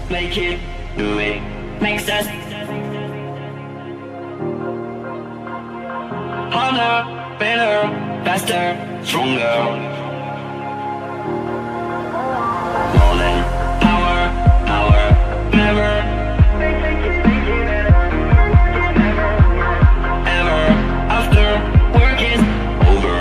make it, do it, makes us harder, better, faster, stronger. More than power, power, never, ever, after work is over.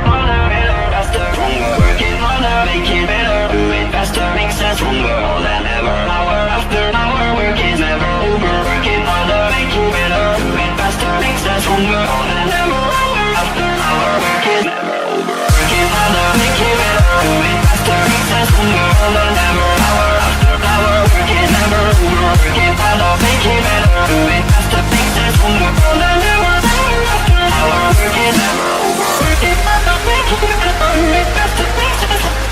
Harder, better, faster, stronger. Working harder, make it better, do it faster, makes us stronger. More than ever, hour after hour, work is never over. Working harder, make it better, do it faster, makes us stronger. More than ever, hour after hour, work is never over. Working harder, make it better, do it faster, makes us stronger. More than ever, hour after hour, work is never over. Working harder, make it better, do it faster, makes us stronger. More than ever, hour after hour, work is never over. Working harder, make it better, do it faster, makes us stronger.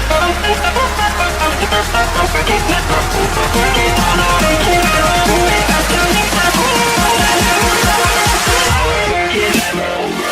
Working harder, make it better, do it faster, makes us stronger. More than ever, hour after hour, work is never over.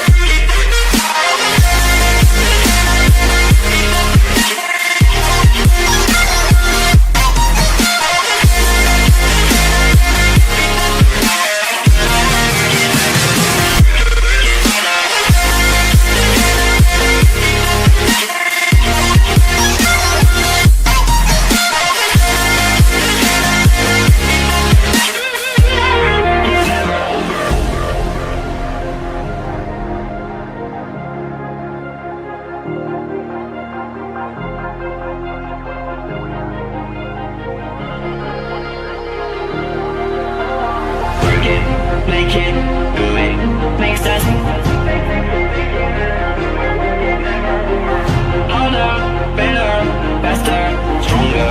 Make it, do it, makes us harder, better, faster, stronger.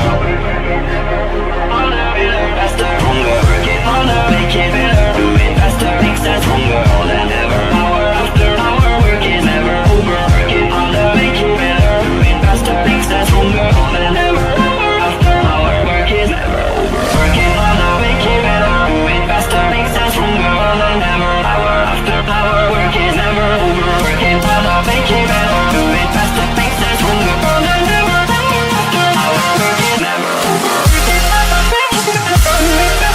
Harder, better, faster, stronger. Working harder, make it better, do it faster, makes us stronger. More than ever, hour after hour, work is never over. Working harder, make it better, do it faster, makes us stronger. More than ever, hour after hour, work is never over. Working harder, make it better, do it faster, makes us stronger. More than ever, hour after hour, work is never over. Working harder, make it better, do it faster, makes us stronger. More than ever, hour after hour, work is never over. Working harder, make it better, do it faster, makes us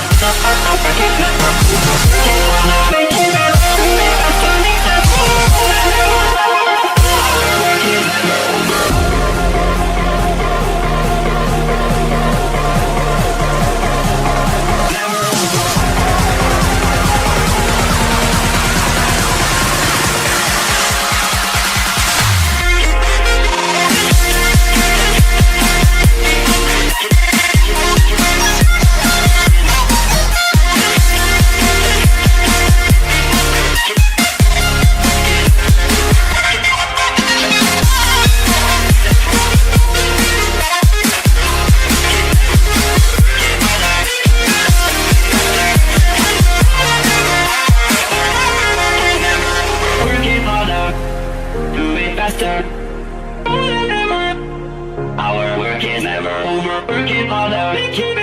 stronger. Work is never over. Working harder, make it better, do it faster, makes us stronger. More than ever, hour after hour, work is never over. Working harder, do it faster. More than ever, our work is never over. Working harder, make it better.